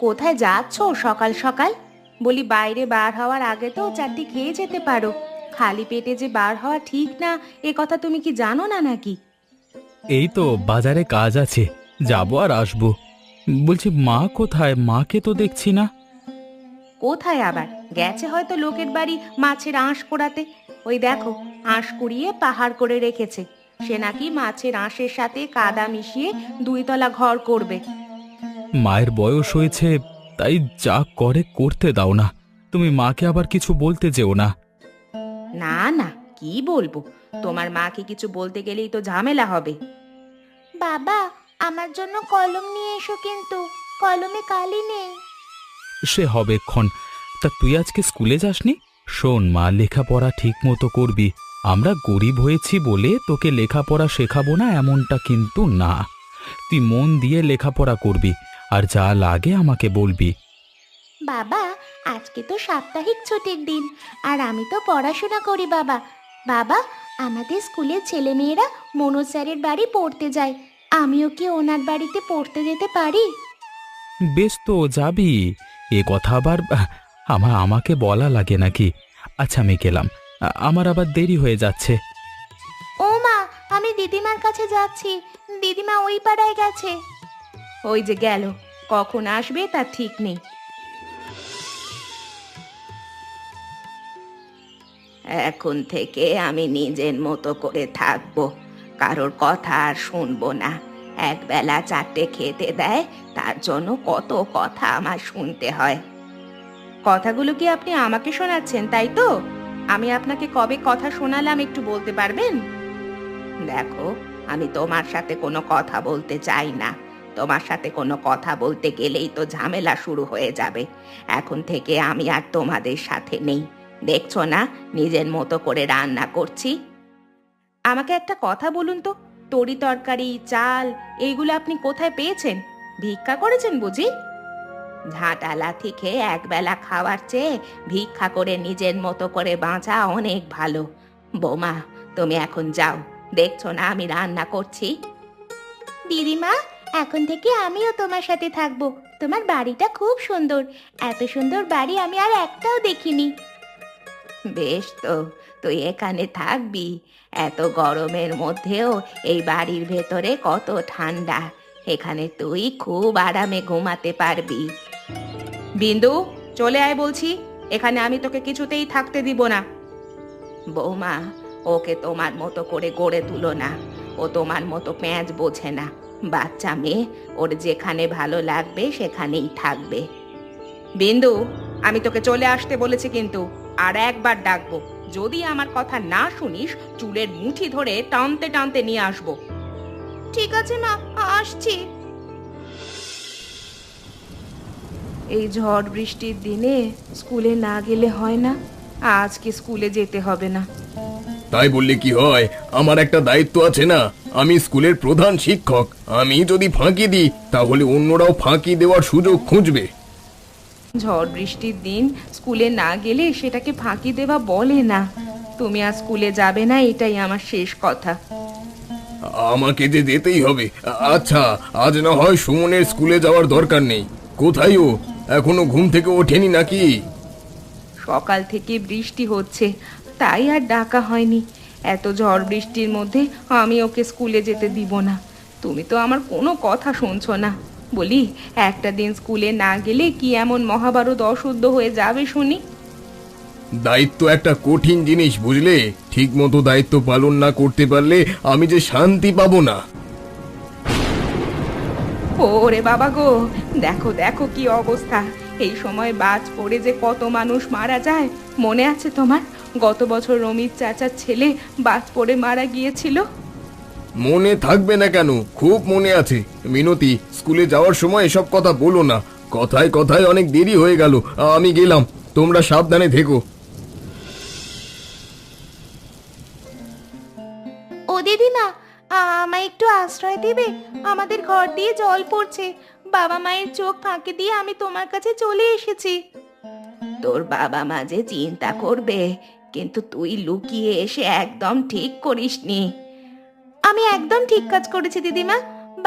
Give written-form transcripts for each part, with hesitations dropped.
কোথায় যাচ্ছ সকাল সকাল? বলি বাইরে বার হওয়ার আগে তো চারটি খেয়ে যেতে পারো। খালি পেটে যে বার হওয়া ঠিক না, এ কথা তুমি কি জানো না নাকি? এই তো বাজারে কাজ আছে, যাবো আর আসবো। বলছি মা কোথায়? মাকে তো দেখছি না। কোথায় আবার গেছে হয়তো লোকের বাড়ি মাছের আঁশ কোড়াতে। ওই দেখো, আঁশ কুড়িয়ে পাহাড় করে রেখেছে। সে নাকি মাছের আঁশের সাথে কাদা মিশিয়ে 2 তলা ঘর করবে। মায়ের বয়স হয়েছে, তাই যা করে করতে দাও না। তুমি মাকে আবার কিছু বলতে যেও না। না না, কি বলবো? তোমার মাকে কিছু বলতে গেলেই তো ঝামেলা হবে। বাবা, আমার জন্য কলম নিয়ে এসো, কিন্তু কলমে কালি নেই। সে হবে ক্ষণ। তা তুই আজকে স্কুলে যাসনি? শোন মা, লেখাপড়া ঠিক মতো করবি। আমরা গরিব হয়েছি বলে তোকে লেখাপড়া শেখাবো না এমনটা কিন্তু না। তুই মন দিয়ে লেখাপড়া করবি, আর যা লাগে আমাকে বলবি। বাবা, আজকে তো সাপ্তাহিক ছুটির দিন, আর আমি তো পড়াশোনা করি। বাবা বাবা, আমাদের স্কুলের ছেলেমেয়েরা মনোজ স্যারের বাড়ি পড়তে যায়। আমিও কি ওনার বাড়িতে পড়তে যেতে পারি? বেশ, তো যাবি। এ কথা আবার আমাকে বলা লাগে নাকি? আচ্ছা, আমি গেলাম। আমার আবার দেরি হয়ে যাচ্ছে। ও মা, আমি দিদিমার কাছে যাচ্ছি। দিদিমা ওই পাড়ায় গেছে। ওই যে গেল, কখন আসবে তার ঠিক নেই। এখন থেকে আমি নিজের মতো করে থাকবো, কারোর কথা আর শুনবো না। একবেলা 4টে খেতে দেয়, তার জন্য কত কথা আমার শুনতে হয়। কথাগুলো কি আপনি আমাকে শোনাচ্ছেন, তাই তো? আমি আপনাকে কবে কথা শোনালাম একটু বলতে পারবেন? দেখো, আমি তোমার সাথে কোনো কথা বলতে চাই না। তোমার সাথে কোনো কথা বলতে গেলেই তো ঝামেলা শুরু হয়ে যাবে। এখন থেকে আমি আর তোমাদের সাথে নেই। দেখছো না, নিজের মতো করে রান্না করছি। আমাকে একটা কথা বলুন তো, তরি তরকারি, চাল, এইগুলো আপনি কোথায় পেয়েছেন? ভিক্ষা করেছেন বুঝি? ঝাঁটা লাথি খেয়ে একবেলা খাওয়ার চেয়ে ভিক্ষা করে নিজের মতো করে বাঁচা অনেক ভালো। বৌমা, তুমি এখন যাও। দেখছো না আমি রান্না করছি। দিদিমা, এখন থেকে আমিও তোমার সাথে থাকবো। তোমার বাড়িটা খুব সুন্দর। এত সুন্দর বাড়ি আমি আর একটাও দেখিনি। বেশ তো, তুই এখানে থাকবি। এত গরমের মধ্যেও এই বাড়ির ভেতরে কত ঠান্ডা। এখানে তুই খুব আরামে ঘুমাতে পারবি। বিন্দু, চলে আয় বলছি। এখানে আমি তোকে কিছুতেই থাকতে দিব না। বৌমা, ওকে তোমার মতো করে গড়ে তুলো না। ও তোমার মতো প্যাঁচ বোঝে না। বাচ্চা মেয়ে, ওর যেখানে ভালো লাগবে সেখানেই থাকবে। বিন্দু, আমি তোকে চলে আসতে বলেছি, কিন্তু আর একবার ডাকবো। যদি আমার কথা না শুনিস, চুলের মুঠি ধরে টানতে টানতে নিয়ে আসবো। ঠিক আছে মা, আসছি। এই ঝড় বৃষ্টির দিনে স্কুলে না গেলে হয় না। আজকে স্কুলে যেতে হবে না। তাই বললে কি হয়? আমার একটা দায়িত্ব আছে না? আমি স্কুলের প্রধান শিক্ষক। আমি যদি ফাঁকি দিই, তাহলে অন্যরাও ফাঁকি দেওয়ার সুযোগ খুঁজবে। ঝড় বৃষ্টির দিন স্কুলে না গেলে সেটাকে ফাঁকি দেওয়া বলে না। তুমি আর স্কুলে যাবে না, এটাই আমার শেষ কথা। আমাকে যে যেতেই হবে। আচ্ছা, আজ না হয় সুমনের স্কুলে যাওয়ার দরকার নেই। কোথায় ও? এখনো ঘুম থেকে ওঠেনি নাকি? সকাল থেকে বৃষ্টি হচ্ছে, তাই আর ডাকা হয়নি। এত ঝড় বৃষ্টির মধ্যে আমি ওকে স্কুলে যেতে দিব না। তুমি তো আমার কোনো কথা শুনছো না। বলি, একটা দিন স্কুলে না গেলে কি এমন মহাভারত অশুদ্ধ হয়ে যাবে শুনি? দায়িত্ব একটা কঠিন জিনিস, বুঝলে? ঠিক মতো দায়িত্ব পালন না করতে পারলে আমি যে শান্তি পাবো না। ওরে বাবা গো, দেখো দেখো কি অবস্থা। এই সময় বাজ পড়ে যে কত মানুষ মারা যায়, মনে আছে তোমার? গত বছর রমির চাচার ছেলে বাজ পড়ে মারা গিয়েছিল। মনে থাকবে না কেন? খুব মনে আছে। মিনতি, স্কুলে যাওয়ার সময় এসব কথা বলো না। কথায় কথায় অনেক দেরি হয়ে গেল। আমি গেলাম, তোমরা সাবধানে থেকো। ও দিদিমা, আমায় একটু আশ্রয় দেবে? আমাদের ঘর দিয়ে জল পড়ছে। বাবা মায়ের চোখ ফাঁকি দিয়ে আমি তোমার কাছে চলে এসেছি। তোর বাবা মা যে চিন্তা করবে, কিন্তু তুই লুকিয়ে এসে একদম ঠিক করিসনি। আমি একদম ঠিক কাজ করেছি দিদিমা।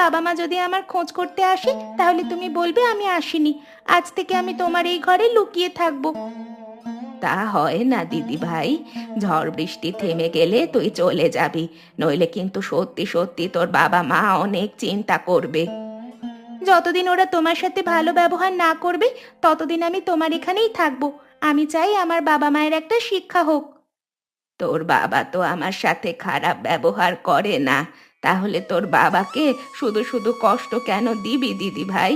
বাবা মা যদি আমার খোঁজ করতে আসে তাহলে তুমি বলবে আমি আসিনি। আজ থেকে আমি তোমার এই ঘরে লুকিয়ে থাকবো। তা হয় না দিদি ভাই, ঝড় বৃষ্টি থেমে গেলে তুই চলে যাবি, নইলে কিন্তু সত্যি সত্যি তোর বাবা মা অনেক চিন্তা করবে। যতদিন ওরা তোমার সাথে ভালো ব্যবহার না করবে ততদিন আমি তোমার এখানেই থাকবো। আমি চাই আমার বাবা মায়ের একটা শিক্ষা হোক। তোর বাবা তো আমার সাথে খারাপ ব্যবহার করে না, তাহলে তোর বাবাকে শুধু শুধু কষ্ট কেন দিবি দিদি ভাই?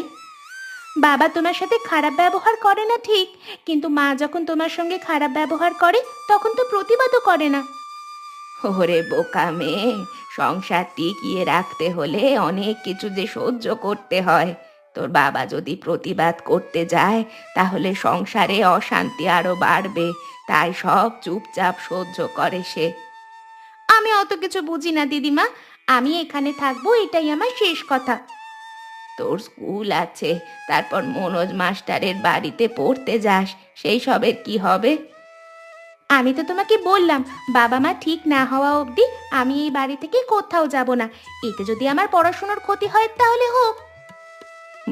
বাবা তোমার সাথে খারাপ ব্যবহার করে না ঠিক, কিন্তু মা যখন তোমার সঙ্গে খারাপ ব্যবহার করে তখন তো প্রতিবাদও করে না। ওরে বোকা মেয়ে, সংসার টিকিয়ে রাখতে হলে অনেক কিছু যে সহ্য করতে হয়। তোর বাবা যদি প্রতিবাদ করতে যায় তাহলে সংসারে অশান্তি আরো বাড়বে, তাই সব চুপচাপ সহ্য করে সে। আমি অত কিছু বুঝি না দিদিমা, আমি এখানে থাকবো, এটাই আমার শেষ কথা। তোর স্কুল আছে, তারপর মনোজ মাস্টারের বাড়িতে পড়তে যাস, সেই সবের কি হবে? আমি তো তোমাকে বললাম বাবা মা ঠিক না হওয়া অবধি আমি এই বাড়ি থেকে কোথাও যাব না। এতে যদি আমার পড়াশোনার ক্ষতি হয় তাহলে হোক।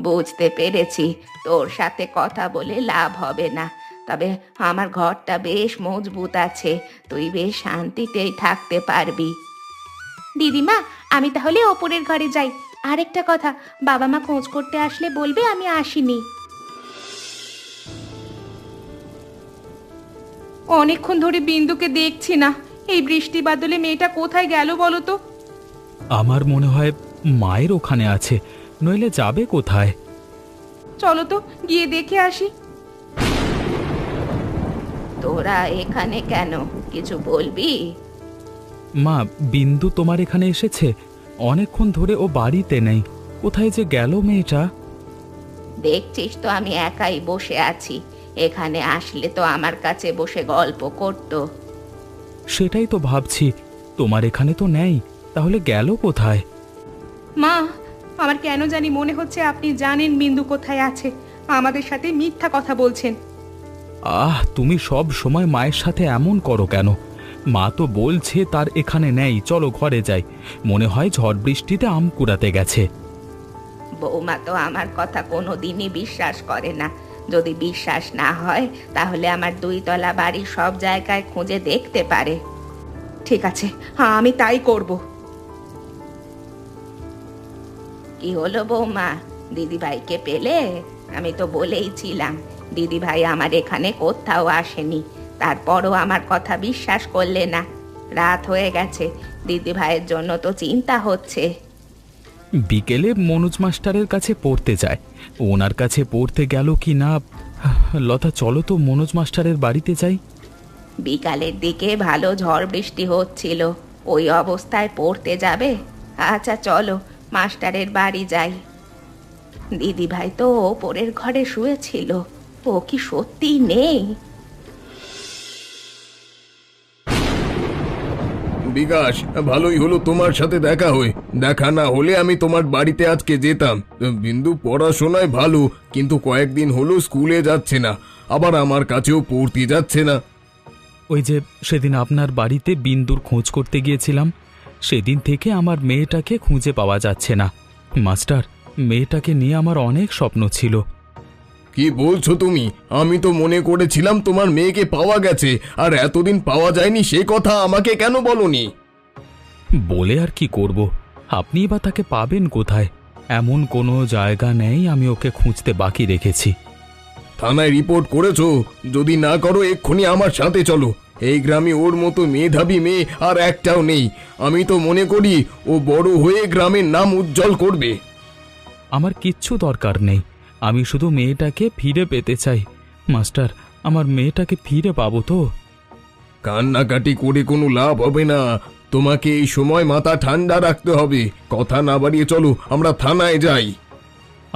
বুঝতে পেরেছি, তোর সাথে কথা বলে লাভ হবে না, তবে আমার ঘরটা বেশ মজবুত আছে, তুই বেশ শান্তিতেই থাকতে পারবি। দিদিমা, আমি তাহলে ওপরের ঘরে যাই। আরেকটা কথা, বাবা মা খোঁজ করতে আসলে বলবে আমি আসিনি। অনেকক্ষণ ধরে বিন্দুকে দেখছি না, এই বৃষ্টি বাদলে মেয়েটা কোথায় গেল বলো তো? আমার মনে হয় মায়ের ওখানে আছে, নইলে যাবে কোথায়? চলো তো গিয়ে দেখে আসি। তোরা এখানে কেন, কিছু বলবি? মা, বিন্দু তোমার এখানে এসেছে? অনেকক্ষণ ধরে ও বাড়িতে নেই, কোথায় যে গেল মেয়েটা। দেখছিস তো আমি একাই বসে আছি, এখানে আসলে তো আমার কাছে বসে গল্প করতো। সেটাই তো ভাবছি, তোমার এখানে তো নেই, তাহলে গেল কোথায়? মা, আমার কেন জানি মনে হচ্ছে আপনি জানেন বিন্দু কোথায় আছে, আমাদের সাথে মিথ্যা কথা বলছেন। তুমি সব সময় মায়ের সাথে এমন করো কেন? মা তো বলছে তার এখানে নেই, চলো ঘরে যাই, মনে হয় ঝড় বৃষ্টিতে আম কুড়াতে গেছে। বৌমা তো আমার কথা কোনোদিনই বিশ্বাস করে না, যদি বিশ্বাস না হয় তাহলে আমার 2 তলা বাড়ির সব জায়গায় খুঁজে দেখতে পারে। ঠিক আছে, হ্যাঁ আমি তাই করব। কি হলো বৌমা, দিদিভাইকে পেলে? আমি তো বলেইছিলাম দিদিভাই আমার এখানে কোথাও আসেনি, তারপরও আমার কথা বিশ্বাস করলে না। রাত হয়ে গেছে, দিদিভাইয়ের জন্য তো চিন্তা হচ্ছে। বিকেলে মনোজ মাস্টারের কাছে পড়তে যায়, ওনার কাছে পড়তে গেল কি না। লতা, চলো তো মনোজ মাস্টারের বাড়িতে যাই। বিকালের দিকে ভালো ঝড় বৃষ্টি হচ্ছিল, ওই অবস্থায় পড়তে যাবে? আচ্ছা চলো মাস্টারের বাড়ি যাই। দিদিভাই তো ওপরের ঘরে শুয়েছিল, ও কি সত্যি নেই? বিকাশ, ভালোই হলো তোমার সাথে দেখা হয়ে। দেখা না হলে আমি তোমার বাড়িতে আজকে যেতাম। বিন্দু পড়াশোনায় ভালো, কিন্তু কয়েকদিন হলো স্কুলে যাচ্ছে না, আবার আমার কাছেও পড়তে যাচ্ছে না। ওই যে সেদিন আপনার বাড়িতে বিন্দুর খোঁজ করতে গিয়েছিলাম, সেদিন থেকে আমার মেয়েটাকে খুঁজে পাওয়া যাচ্ছে না। মাস্টার, মেয়েটাকে নিয়ে আমার অনেক স্বপ্ন ছিল। কি বলছো তুমি? আমি তো মনে করেছিলাম তোমার মেয়েকে পাওয়া গেছে, আর এতদিন পাওয়া যায়নি সে কথা আমাকে কেন বলনি? বলে আর কি করব, আপনি বা তাকে পাবেন কোথায়? এমন কোনো জায়গা নেই আমি ওকে খুঁজতে বাকি রেখেছি। থানায় রিপোর্ট করেছো? যদি না করো এক্ষুনি আমার সাথে চলো। এই গ্রামে ওর মতো মেধাবী মেয়ে আর একটাও নেই। আমি তো মনে করি ও বড় হয়ে গ্রামের নাম উজ্জ্বল করবে। আমার কিচ্ছু দরকার নেই, আমি শুধু মেয়েটাকে ফিরে পেতে চাই। মাস্টার, আমার মেয়েটাকে ফিরে পাবো তো? কান্নাকাটি করে কোনো লাভ হবে না, তোমাকে এই সময় মাথা ঠান্ডা রাখতে হবে। কথা না বাড়িয়ে চলো আমরা থানায় যাই।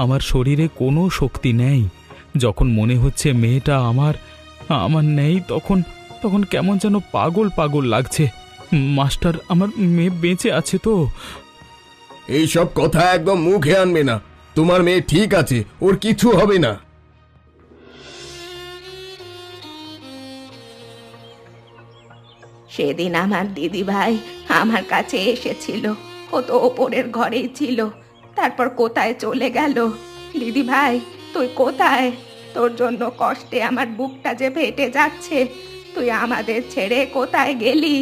আমার শরীরে কোনো শক্তি নেই, যখন মনে হচ্ছে মেয়েটা আমার আমার নেই, তখন তখন কেমন যেন পাগল পাগল লাগছে। মাস্টার, আমার মেয়ে বেঁচে আছে তো? এইসব কথা একদম মুখে আনবে না, তোমার মেয়ে ঠিক আছে, ওর কিছু হবে না। সেদিন আমার দিদিভাই আমার কাছে এসেছিল, ও তো ওপরের ঘরেই ছিল, তারপর কোথায় চলে গেল? দিদি ভাই, তুই কোথায়? তোর জন্য কষ্টে আমার বুকটা যে ফেটে যাচ্ছে। তুই আমাদের ছেড়ে কোথায় গেলি?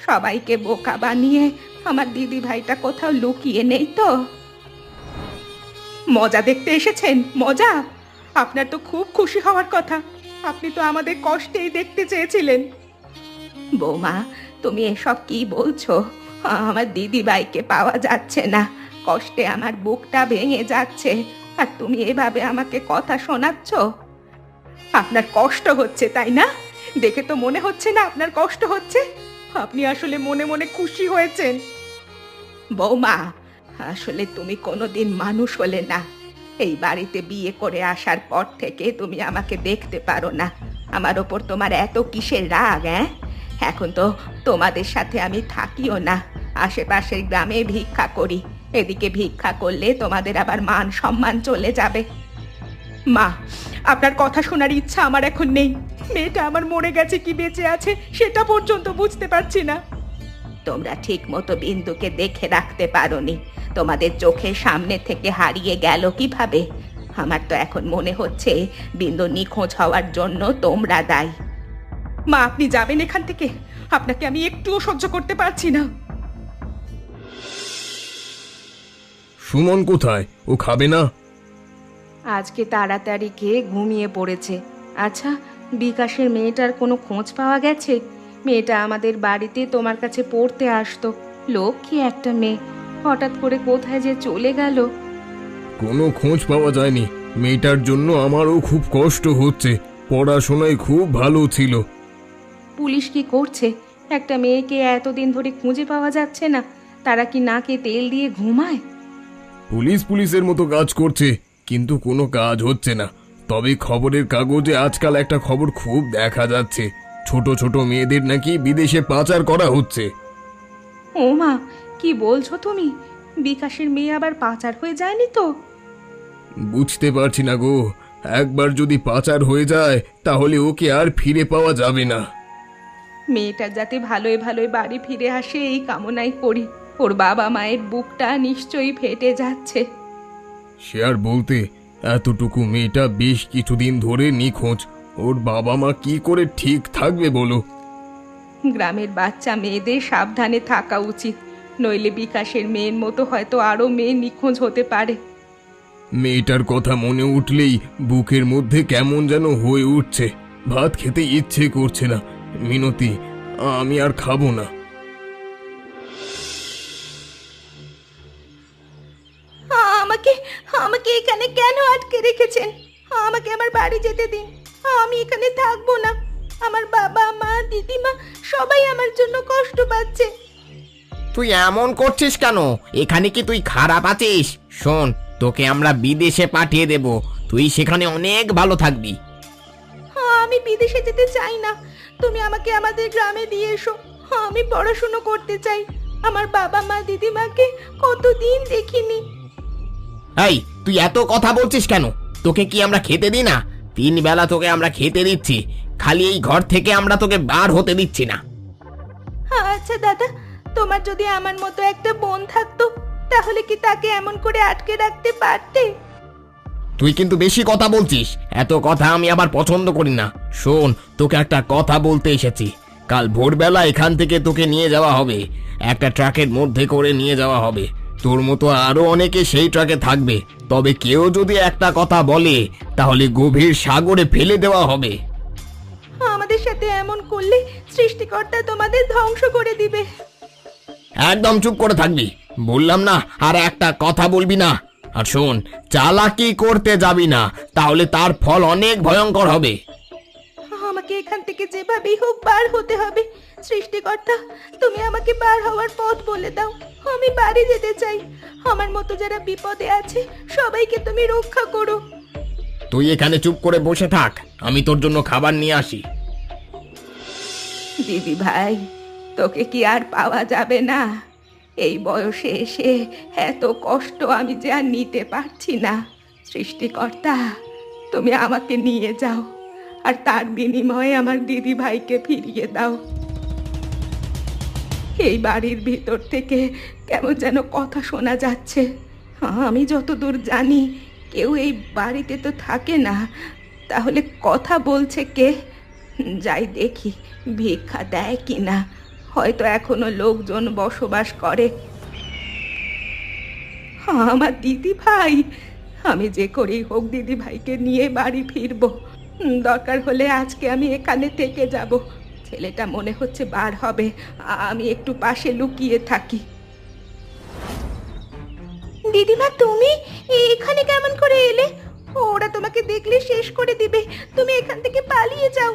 সবাইকে বোকা বানিয়ে আমার দিদি ভাইটা কোথাও লুকিয়ে নেই তো? মজা দেখতে এসেছেন? মজা? আপনার তো খুব খুশি হওয়ার কথা। আপনি তো আমাদের কষ্টেই দেখতে চেয়েছিলেন। বৌমা, তুমি এসব কি বলছো? আমার দিদি ভাইকে পাওয়া যাচ্ছে না, কষ্টে আমার বুকটা ভেঙে যাচ্ছে, আর তুমি এভাবে আমাকে কথা শোনাচ্ছ? আপনার কষ্ট হচ্ছে তাই না? দেখে তো মনে হচ্ছে না আপনার কষ্ট হচ্ছে। আপনি আসলে মনে মনে খুশি হয়েছেন। বৌমা, আসলে তুমি কোনোদিন মানুষ হলে না। এই বাড়িতে বিয়ে করে আসার পর থেকে তুমি আমাকে দেখতে পারো না। আমার ওপর তোমার এত কিসের রাগ? এখন তো তোমাদের সাথে আমি থাকিও না, আশেপাশের গ্রামে ভিক্ষা করি। এদিকে ভিক্ষা করলে তোমাদের আবার মান সম্মান চলে যাবে। মা, আপনার কথা শোনার ইচ্ছা আমার এখন নেই। মেয়েটা আমার মরে গেছে কি বেঁচে আছে সেটা পর্যন্ত বুঝতে পারছি না। তোমরা ঠিক মতো বিন্দুকে দেখে রাখতে পারোনি। তোমাদের চোখের সামনে থেকে হারিয়ে গেল কিভাবে? আমার তো এখন মনে হচ্ছে বিন্দু নিখোঁজ হওয়ার জন্য তোমরা দায়ী। মা, আপনি যাবেন এখান থেকে। আপনাকে আমি একটুও সহ্য করতে পারছি না। সুমন কোথায়? ও খাবে না? আজকে তাড়াতাড়ি খেয়ে ঘুমিয়ে পড়েছে। আচ্ছা, বিকাশের মেয়েটার কোনো খোঁজ পাওয়া গেছে? মেয়েটা আমাদের বাড়িতে তোমার কাছে পড়তে আসতো, লক্ষ্মী একটা মেয়ে। হঠাৎ করে কোথায় যে চলে গেল। কোনো খোঁজ পাওয়া যায়নি। মেয়েটার জন্য আমারও খুব কষ্ট হচ্ছে। পড়াশোনায় খুব ভালো ছিল। পুলিশ কি করছে? একটা মেয়েকে এতদিন ধরে খুঁজে পাওয়া যাচ্ছে না। তারা কি নাকে তেল দিয়ে ঘুমায়? পুলিশের মতো কাজ করছে, কিন্তু কোনো কাজ হচ্ছে না। তবে খবরের কাগজে আজকাল একটা খবর খুব দেখা যাচ্ছে, ছোট ছোট মেয়েদের নাকি বিদেশে পাচার করা হচ্ছে। ও মা, কি বলছো তুমি? বিকাশের মেয়ে আবার পাচার হয়ে যায়নি তো? বুঝতে পারছি না গো। একবার যদি পাচার হয়ে যায় তাহলে ওকে আর ফিরে পাওয়া যাবে না। মেয়েটা যাতে ভালোই ভালোই বাড়ি ফিরে আসে এই কামনাই করি। ওর বাবা মায়ের বুকটা নিশ্চয়ই ফেটে যাচ্ছে। সে আর বলতে, এতটুকু মেয়েটা বেশ কিছুদিন ধরে নিখোঁজ। ওর বাবা মা কি করে ঠিক থাকবে বলো? গ্রামের বাচ্চা মেয়েদের সাবধানে থাকা উচিত, নইলে বিকাশের মেয়ের মতো হয়তো আরো মেয়ে নিখোঁজ হতে পারে। মেয়েটার কথা মনে উঠলেই বুকের মধ্যে কেমন যেন হয়ে উঠছে। ভাত খেতে ইচ্ছে করছে না। মিনতি, আমি আর খাবো না। আমাকে আমাকে এখানে কেন আটকে রেখেছেন? আমাকে আমার বাড়ি যেতে দিন। আমি এখানে থাকবো না। আমার বাবা মা দিদিমা সবাই আমার জন্য কষ্ট পাচ্ছে। তুই এমন করছিস কেন? এখানে কি তুই খারাপ আছিস? শোন, তোকে আমরা বিদেশে পাঠিয়ে দেব, তুই সেখানে অনেক ভালো থাকবি। আমি বিদেশে যেতে চাই না। তুমি আমাকে আমাদের গ্রামে দিয়ে এসো। আমি পড়াশোনা করতে চাই। আমার বাবা মা দিদিমাকে কতদিন দেখিনি। এই, তুই এত কথা বলছিস কেন? তোকে কি আমরা খেতে দিই না? 3 বেলা তোকে আমরা খেতে দিচ্ছি, খালি এই ঘর থেকে আমরা তোকে বার হতে দিচ্ছি না। আচ্ছা দাদা, তোমার যদি আমার মতো একটা বোন থাকতো তাহলে কি তাকে এমন করে আটকে রাখতে পারতে? তুই কিন্তু বেশি কথা বলছিস। এত কথা আমি আবার পছন্দ করি না। শোন, তোকে একটা কথা বলতে এসেছি। কাল ভোরবেলা এখান থেকে তোকে নিয়ে যাওয়া হবে, একটা ট্রাকের মধ্যে করে নিয়ে যাওয়া হবে। তোর মতো আরো অনেকে সেই ট্রাকে থাকবে। তবে কেউ যদি একটা কথা বলে তাহলে গভীর সাগরে ফেলে দেওয়া হবে। আমাদের সাথে এমন করলে সৃষ্টিকর্তা তোমাদের ধ্বংস করে দিবে। একদম চুপ করে থাকবি, বললাম না। আর একটা কথা বলবি না। আর শোন, চালাকি করতে যাবি না, তাহলে তার ফল অনেক ভয়ঙ্কর হবে। আমাকে এখান থেকে যেভাবেই হোক বার হতে হবে। সৃষ্টিকর্তা, তুমি আমাকে বার হওয়ার পথ বলে দাও। আমি বাড়ি যেতে চাই। আমার মতো যারা বিপদে আছে সবাইকে তুমি রক্ষা করো। তুই এখানে চুপ করে বসে থাক, আমি তোর জন্য খাবার নিয়ে আসি। দিদি ভাই, তোকে কি আর পাওয়া যাবে না? এই বয়সে এসে এত কষ্ট আমি যে আর নিতে পারছি না। সৃষ্টিকর্তা, তুমি আমাকে নিয়ে যাও, আর তার বিনিময়ে আমার দিদি ভাইকে ফিরিয়ে দাও। এই বাড়ির ভিতর থেকে কেমন যেন কথা শোনা যাচ্ছে। আমি যতদূর জানি কেউ এই বাড়িতে তো থাকে না, তাহলে কথা বলছে কে? যাই দেখি ভিক্ষা দেয় কিনা, হয়তো এখনো লোকজন বসবাস করে। আমার দিদি ভাই, আমি যে করেই হোক দিদি ভাইকে নিয়ে বাড়ি ফিরবো। দরকার হলে আজকে আমি এখানে থেকে যাব। ছেলেটা মনে হচ্ছে বার হবে, আমি একটু পাশে লুকিয়ে থাকি। দিদিমা, তুমি এখানে কেমন করে এলে? ওরা তোমাকে দেখলে শেষ করে দিবে, তুমি এখান থেকে পালিয়ে যাও।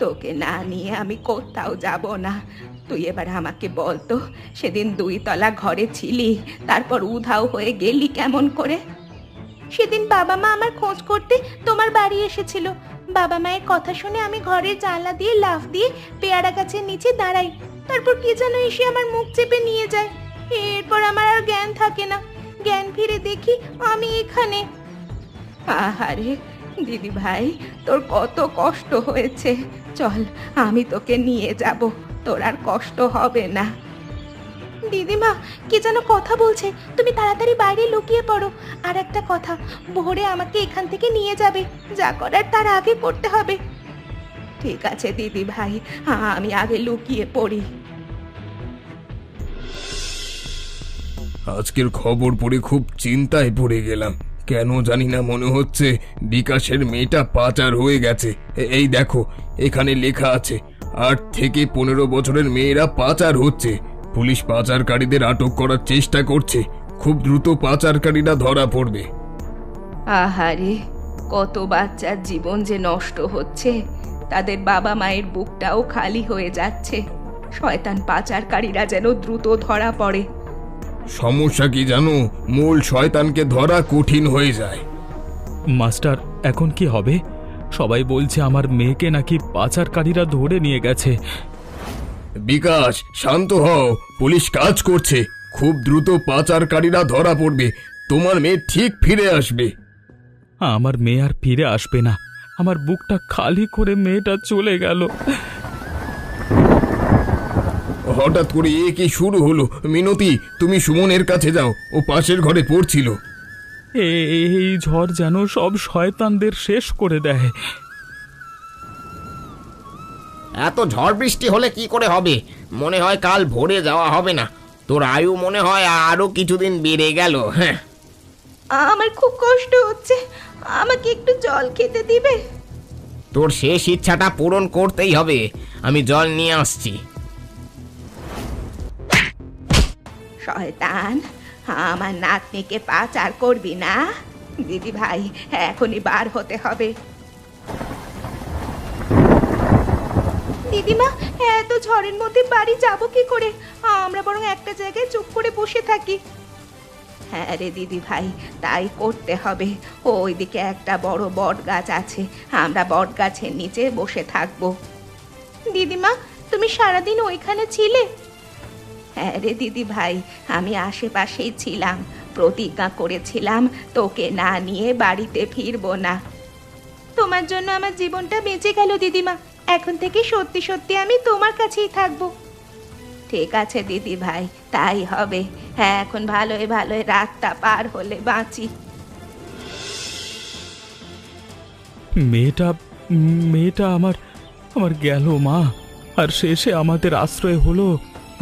তোকে না নিয়ে আমি কোথাও যাব না। তুই এবার আমাকে বল তো, সেদিন 2 তলা ঘরে ছিলি, তারপর উধাও হয়ে গেলি কেমন করে? সেদিন বাবা মা আমার খোঁজ করতে তোমার বাড়ি এসেছিল। বাবা মায়ের কথা শুনে আমি ঘরের জানলা দিয়ে লাফ দিয়ে পেয়ারা গাছের নিচে দাঁড়াই। তারপর কে যেন এসে আমার মুখ চেপে নিয়ে যায়। এরপর আমার আর জ্ঞান থাকে না। জ্ঞান ফিরে দেখি আমি এখানে। আহারে দিদি ভাই, তোর কত কষ্ট হয়েছে। চল, আমি তোকে নিয়ে যাব, তোর আর কষ্ট হবে না। দিদিমা, কে যেন কথা বলছে, তুমি তাড়াতাড়ি বাইরে লুকিয়ে পড়ো। আর একটা কথা, ভোরে আমাকে এখান থেকে নিয়ে যাবে, যা করার তার আগে করতে হবে। ঠিক আছে দিদি ভাই, আমি আগে লুকিয়ে পড়ি। আজকের খবর পড়ে খুব চিন্তায় পড়ে গেলাম। কেন জানি না মনে হচ্ছে বিকাশের মেয়েটা পাচার হয়ে গেছে। এই দেখো, এখানে লেখা আছে 8 থেকে 15 বছরের মেয়েরা পাচার হচ্ছে। পুলিশ পাচারকারীদের আটক করার চেষ্টা করছে। খুব দ্রুত পাচারকারীরা ধরা পড়বে। আহারে, কত বাচ্চার জীবন যে নষ্ট হচ্ছে, তাদের বাবা মায়ের বুকটাও খালি হয়ে যাচ্ছে। শয়তান পাচারকারীরা যেন দ্রুত ধরা পড়ে। সমস্যা কি জানো, মূল শয়তানকে ধরা কঠিন হয়ে যায়। মাস্টার, এখন কি হবে? সবাই বলছে আমার মেয়েকে নাকি পাচারকারীরা ধরে নিয়ে গেছে। বিকাশ, শান্ত হও, পুলিশ কাজ করছে। খুব দ্রুত পাচারকারীরা ধরা পড়বে। তোমার মেয়ে ঠিক ফিরে আসবে। আমার মেয়ে আর ফিরে আসবে না। আমার বুকটা খালি করে মেয়েটা চলে গেল। হঠাৎ করে এ কি শুরু হলো? মিনতি, তুমি সুমনের কাছে যাও, ও পাশের ঘরে পড়ছিল। এই ঝড় যেন সব শয়তানদের শেষ করে দেয়। এত ঝড় বৃষ্টি হলে কি করে হবে? মনে হয় কাল ভোরে যাওয়া হবে না। তোর আয়ু মনে হয় আরো কিছুদিন বেড়ে গেল। হ্যাঁ, আমার খুব কষ্ট হচ্ছে, আমাকে একটু জল খেতে দিবে? তোর শেষ ইচ্ছাটা পূরণ করতেই হবে। আমি জল নিয়ে আসছি। শয়তান, আমার নাতনিকে পাচার করবি না? দিদি ভাই, এখনই বার হতে হবে। দিদিমা, এত ঝড়ের মধ্যে বাড়ি যাব কি করে? আমরা বরং একটা জায়গায় চুপ করে বসে থাকি। হ্যাঁ রে দিদি ভাই, তাই করতে হবে। ওইদিকে একটা বড় বট গাছ আছে, আমরা বট গাছের নিচে বসে থাকবো। দিদিমা, তুমি সারাদিন ওইখানে ছিলে? হ্যাঁ রে দিদি ভাই, আমি আশেপাশেই ছিলাম। প্রতিজ্ঞা করেছিলাম তোকে না নিয়ে বাড়িতে ফিরবো না। তোমার জন্য আমার জীবনটা বেঁচে গেল দিদিমা। এখন থেকে সত্যি সত্যি আমি তোমার কাছেই থাকবো। ঠিক আছে দিদি ভাই, তাই হবে। হ্যাঁ, এখন ভালোই ভালোই রাতটা পার হলে বাঁচি। মেয়েটা মেয়েটা আমার আমার গেল মা। আর শেষে আমাদের আশ্রয় হলো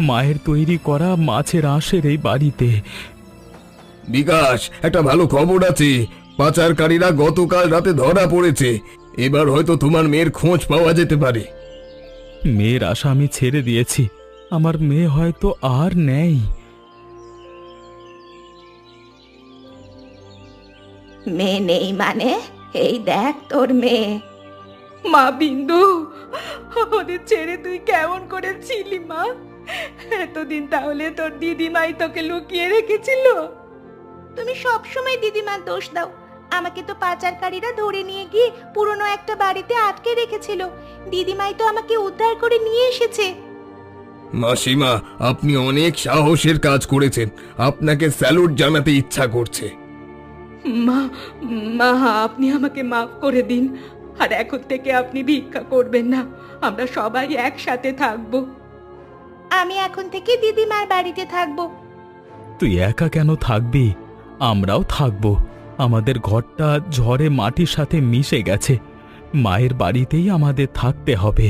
মায়ের তৈরি করা মাছের আঁশের এই বাড়িতে। বিকাশ, একটা ভালো খবর আছে। পাচারকারীরা গতকাল রাতে ধরা পড়েছে। এবার হয়তো তোমার মেয়ের খোঁজ পাওয়া যেতে পারে। মেয়ের আশা আমি ছেড়ে দিয়েছি। আমার মেয়ে হয়তো আর নেই। মেয়ে নেই মানে? এই দেখ তোর মেয়ে। মা বিন্দু, আমাদের ছেড়ে তুই কেমন করে ছিলি মা? এতদিন তাহলে তোর দিদিমাই তোকে লুকিয়ে রেখেছিল? তুমি সব সময় দিদিমার দোষ দাও। আমাকে তো পাচারকারীরা ধরে নিয়ে গিয়ে পুরনো একটা বাড়িতে আটকে রেখেছিল। দিদিমাই তো আমাকে উদ্ধার করে নিয়ে এসেছে। মাসিমা, আপনি অনেক সাহসের কাজ করেছেন। আপনাকে স্যালুট জানাতে ইচ্ছা করছে। মা, মা, আপনি আমাকে মাফ করে দিন। আর এখন থেকে আপনি ভিক্ষা করবেন না। আমরা সবাই একসাথে থাকবো। আমি এখন থেকে দিদিমার বাড়িতে থাকবো। তুই একা কেন থাকবি? আমরাও থাকবো। আমাদের ঘরটা ঝড়ে মাটির সাথে মিশে গেছে। মায়ের বাড়িতেই আমাদের থাকতে হবে।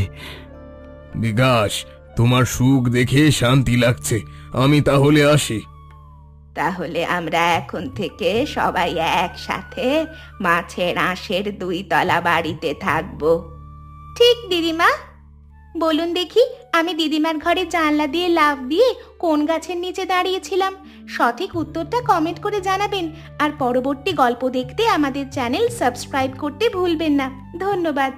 বিকাশ, তোমার সুখ দেখে শান্তি লাগছে। আমি তাহলে আসি। তাহলে আমরা এখন থেকে সবাই একসাথে মাছের আঁশের 2 তলা বাড়িতে থাকবো। ঠিক দিদিমা। বলুন দেখি, আমি দিদিমার ঘরে জানলা দিয়ে লাফ দিয়ে কোন গাছের নিচে দাঁড়িয়েছিলাম? সঠিক উত্তরটা কমেন্ট করে জানাবেন। আর পরবর্তী গল্প দেখতে আমাদের চ্যানেল সাবস্ক্রাইব করতে ভুলবেন না। ধন্যবাদ।